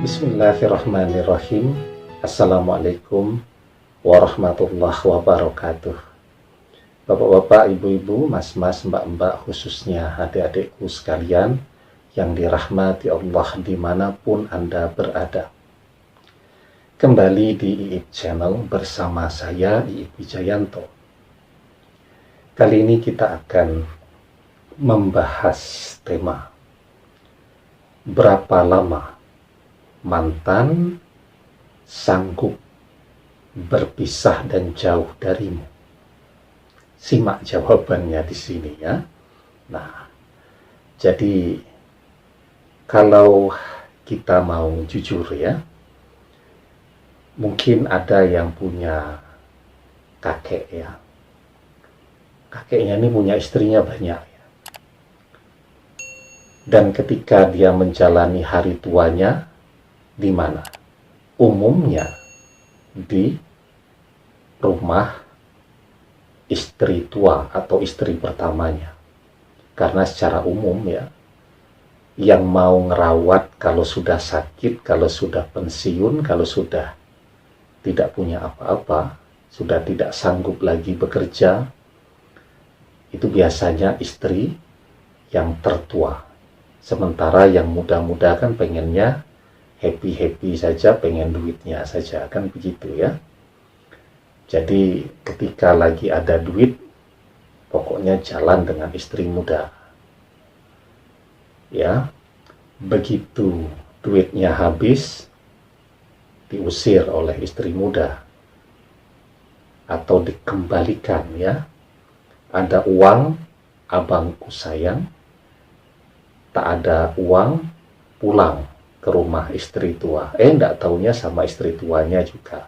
Bismillahirrahmanirrahim. Assalamualaikum warahmatullahi wabarakatuh. Bapak-bapak, ibu-ibu, mas-mas, mbak-mbak, khususnya adik-adikku sekalian yang dirahmati Allah dimanapun Anda berada. Kembali di IIP Channel bersama saya, IIP Wijayanto. Kali ini kita akan membahas tema berapa lama mantan sanggup berpisah dan jauh darimu. Simak jawabannya di sini ya. Nah, jadi kalau kita mau jujur ya, mungkin ada yang punya kakek ya. Kakeknya ini punya istrinya banyak ya. Dan ketika dia menjalani hari tuanya, di mana? Umumnya di rumah istri tua atau istri pertamanya. Karena secara umum ya, yang mau ngerawat kalau sudah sakit, kalau sudah pensiun, kalau sudah tidak punya apa-apa, sudah tidak sanggup lagi bekerja, itu biasanya istri yang tertua. Sementara yang muda-muda kan pengennya happy-happy saja, pengen duitnya saja, kan begitu ya. Jadi ketika lagi ada duit, pokoknya jalan dengan istri muda. Ya, begitu duitnya habis, diusir oleh istri muda. Atau dikembalikan ya. Ada uang, abangku sayang. Tak ada uang, pulang ke rumah istri tua. Enggak taunya sama istri tuanya juga.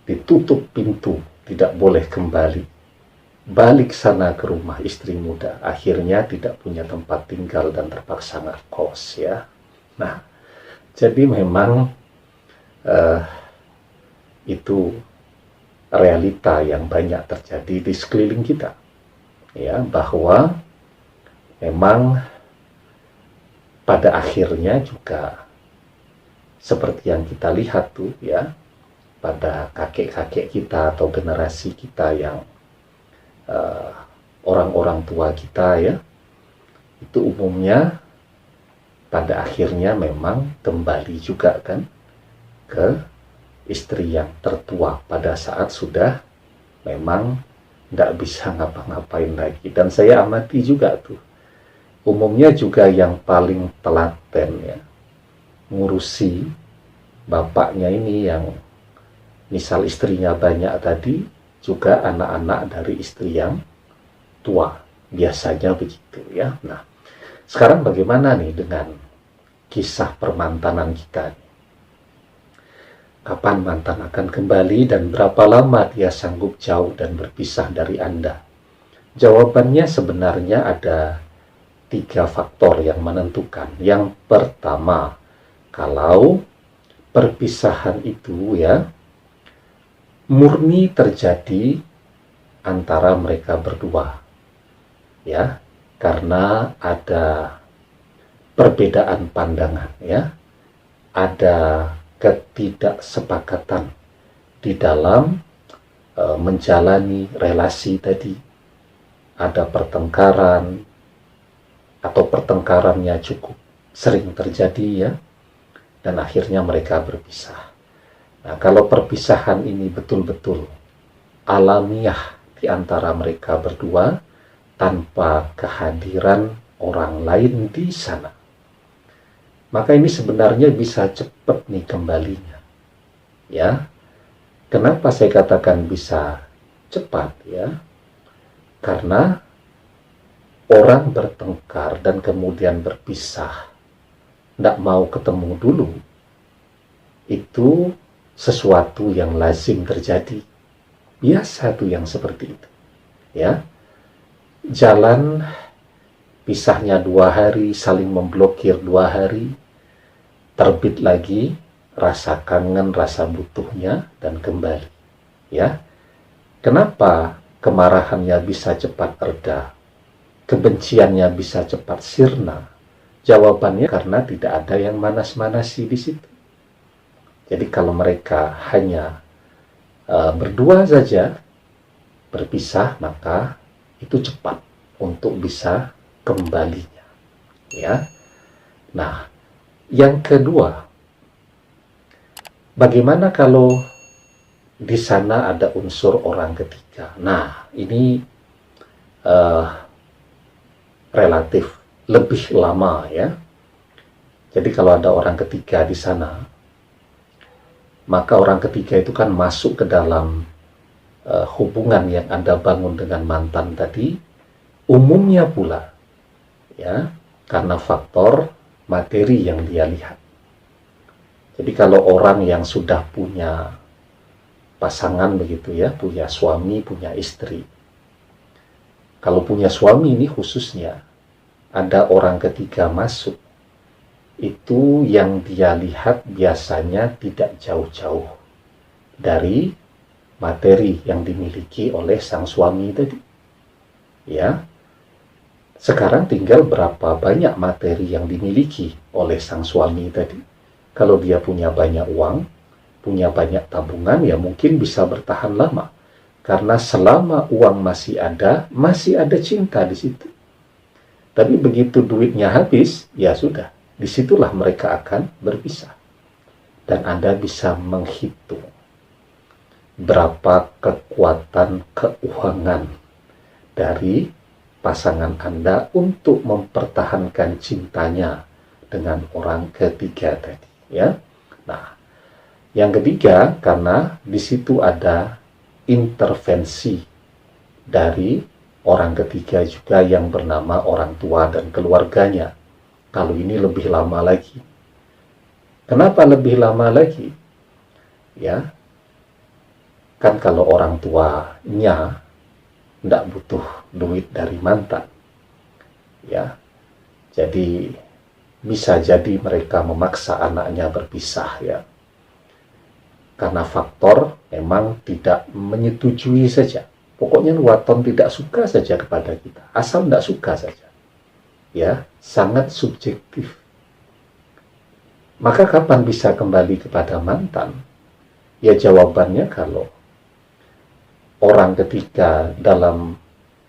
Ditutup pintu, tidak boleh kembali. Balik sana ke rumah istri muda. Akhirnya tidak punya tempat tinggal dan terpaksa ngekos ya. Nah, jadi memang itu realita yang banyak terjadi di sekeliling kita. Ya, bahwa memang pada akhirnya juga seperti yang kita lihat tuh ya, pada kakek-kakek kita atau generasi kita yang orang-orang tua kita ya, itu umumnya pada akhirnya memang kembali juga kan ke istri yang tertua pada saat sudah memang tidak bisa ngapa-ngapain lagi. Dan saya amati juga tuh, umumnya juga yang paling telaten ya, ngurusi bapaknya ini yang misal istrinya banyak tadi, juga anak-anak dari istri yang tua. Biasanya begitu ya. Nah, sekarang bagaimana nih dengan kisah permantanan kita? Kapan mantan akan kembali dan berapa lama dia sanggup jauh dan berpisah dari Anda? Jawabannya sebenarnya ada 3 faktor yang menentukan. Yang pertama, kalau perpisahan itu ya murni terjadi antara mereka berdua. Ya, karena ada perbedaan pandangan ya. Ada ketidaksepakatan di dalam menjalani relasi tadi. Ada pertengkaran, atau pertengkarannya cukup sering terjadi ya, dan akhirnya mereka berpisah. Nah, kalau perpisahan ini betul-betul alamiah di antara mereka berdua tanpa kehadiran orang lain di sana, maka ini sebenarnya bisa cepat nih kembalinya. Ya, kenapa saya katakan bisa cepat ya? Karena orang bertengkar dan kemudian berpisah, tidak mau ketemu dulu, itu sesuatu yang lazim terjadi. Biasa tuh yang seperti itu. Ya, jalan pisahnya 2 hari, saling memblokir 2 hari, terbit lagi rasa kangen, rasa butuhnya, dan kembali. Ya, kenapa kemarahannya bisa cepat reda? Kebenciannya bisa cepat sirna, Jawabannya karena tidak ada yang manas-manasi di situ. Jadi kalau mereka hanya berdua saja berpisah, maka itu cepat untuk bisa kembalinya. Ya. Nah, yang kedua, bagaimana kalau di sana ada unsur orang ketiga? Nah, ini relatif lebih lama ya. Jadi kalau ada orang ketiga di sana, maka orang ketiga itu kan masuk ke dalam hubungan yang Anda bangun dengan mantan tadi, umumnya pula ya, karena faktor materi yang dia lihat. Jadi kalau orang yang sudah punya pasangan begitu ya, punya suami, punya istri, kalau punya suami ini khususnya, ada orang ketiga masuk, itu yang dia lihat biasanya tidak jauh-jauh dari materi yang dimiliki oleh sang suami tadi. Ya. Sekarang tinggal berapa banyak materi yang dimiliki oleh sang suami tadi. Kalau dia punya banyak uang, punya banyak tabungan, ya mungkin bisa bertahan lama. Karena selama uang masih ada cinta di situ. Tapi begitu duitnya habis, ya sudah, disitulah mereka akan berpisah. Dan Anda bisa menghitung berapa kekuatan keuangan dari pasangan Anda untuk mempertahankan cintanya dengan orang ketiga tadi. Ya, nah, yang ketiga, karena di situ ada intervensi dari orang ketiga juga yang bernama orang tua dan keluarganya. Kalau ini lebih lama lagi. Kenapa lebih lama lagi? Ya, kan kalau orang tuanya tidak butuh duit dari mantan. Ya, jadi bisa jadi mereka memaksa anaknya berpisah ya. Karena faktor memang tidak menyetujui saja. Pokoknya waton tidak suka saja kepada kita. Asal tidak suka saja. Ya, sangat subjektif. Maka kapan bisa kembali kepada mantan? Ya jawabannya kalau orang ketiga dalam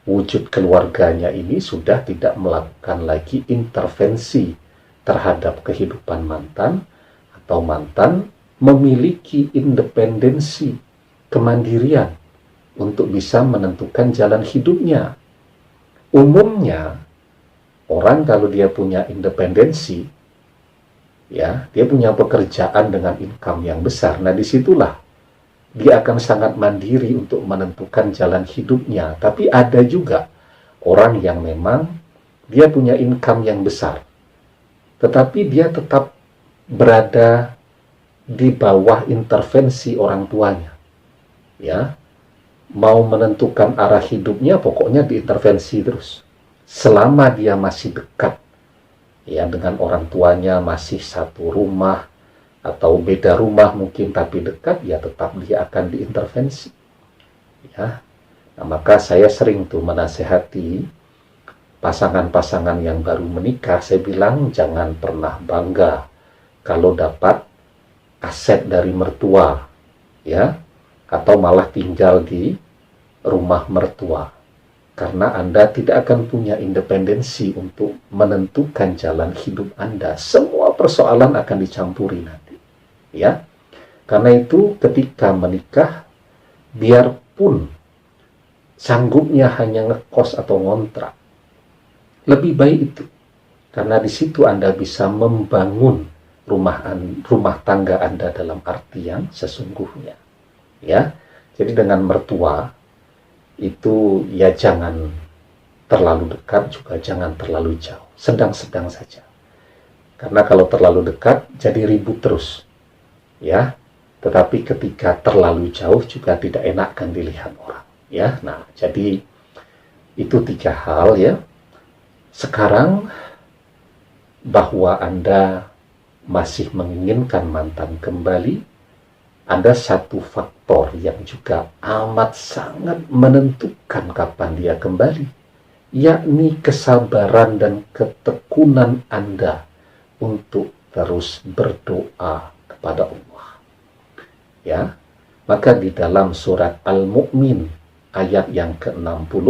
wujud keluarganya ini sudah tidak melakukan lagi intervensi terhadap kehidupan mantan, atau mantan memiliki independensi, kemandirian untuk bisa menentukan jalan hidupnya. Umumnya, orang kalau dia punya independensi, ya, dia punya pekerjaan dengan income yang besar. Nah, disitulah dia akan sangat mandiri untuk menentukan jalan hidupnya. Tapi ada juga orang yang memang dia punya income yang besar, tetapi dia tetap berada di bawah intervensi orang tuanya. Ya, mau menentukan arah hidupnya pokoknya diintervensi terus. Selama dia masih dekat ya dengan orang tuanya, masih satu rumah atau beda rumah mungkin tapi dekat, ya tetap dia akan diintervensi. Ya. Nah, maka saya sering tuh menasehati pasangan-pasangan yang baru menikah, saya bilang jangan pernah bangga kalau dapat aset dari mertua, ya, atau malah tinggal di rumah mertua, karena Anda tidak akan punya independensi untuk menentukan jalan hidup Anda. Semua persoalan akan dicampuri nanti, ya. Karena itu ketika menikah, biarpun sanggupnya hanya ngekos atau ngontrak, lebih baik itu, karena di situ Anda bisa membangun rumah tangga Anda dalam arti yang sesungguhnya. Ya, jadi dengan mertua itu ya jangan terlalu dekat, juga jangan terlalu jauh, sedang-sedang saja. Karena kalau terlalu dekat jadi ribut terus, ya. Tetapi ketika terlalu jauh juga tidak enak kan dilihat orang, ya. Nah, jadi itu 3 hal ya. Sekarang bahwa Anda masih menginginkan mantan kembali, ada satu faktor yang juga amat sangat menentukan kapan dia kembali, yakni kesabaran dan ketekunan Anda untuk terus berdoa kepada Allah. Ya, maka di dalam surat Al-Mu'min ayat yang ke-60,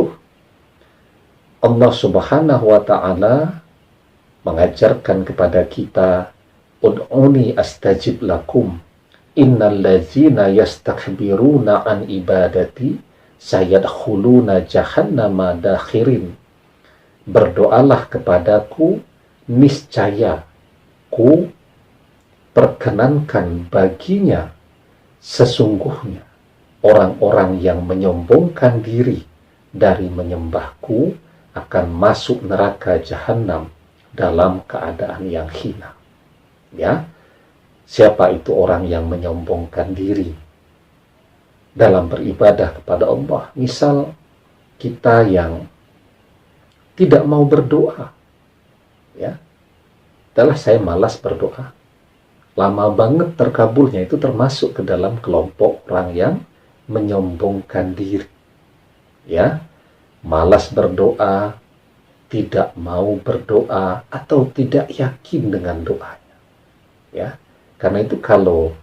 Allah Subhanahu wa Ta'ala mengajarkan kepada kita, ud'uni astajib lakum, innal ladzina yastakbiruna an ibadati sayadkhuluna jahannama dakhirin. Berdoalah kepadaku, niscaya ku perkenankan baginya, sesungguhnya orang-orang yang menyombongkan diri dari menyembahku akan masuk neraka jahanam dalam keadaan yang hina. Ya, siapa itu orang yang menyombongkan diri dalam beribadah kepada Allah? Misal kita yang tidak mau berdoa, ya, adalah saya malas berdoa, lama banget terkabulnya, itu termasuk ke dalam kelompok orang yang menyombongkan diri. Ya, malas berdoa, tidak mau berdoa, atau tidak yakin dengan doanya. Ya, karena itu kalau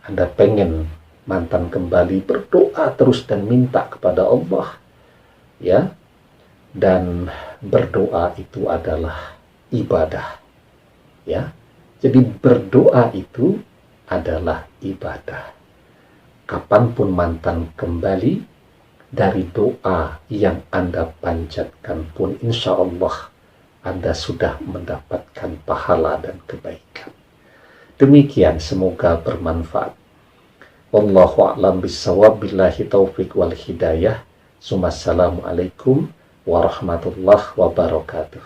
Anda pengen mantan kembali, berdoa terus dan minta kepada Allah. Ya, dan berdoa itu adalah ibadah. Ya, jadi berdoa itu adalah ibadah. Kapanpun mantan kembali dari doa yang Anda panjatkan pun, insya Allah Anda sudah mendapatkan pahala dan kebaikan. Demikian, semoga bermanfaat. Wallahu a'lam bishawab, billahi taufiq wal hidayah. Assalamualaikum warahmatullahi wabarakatuh.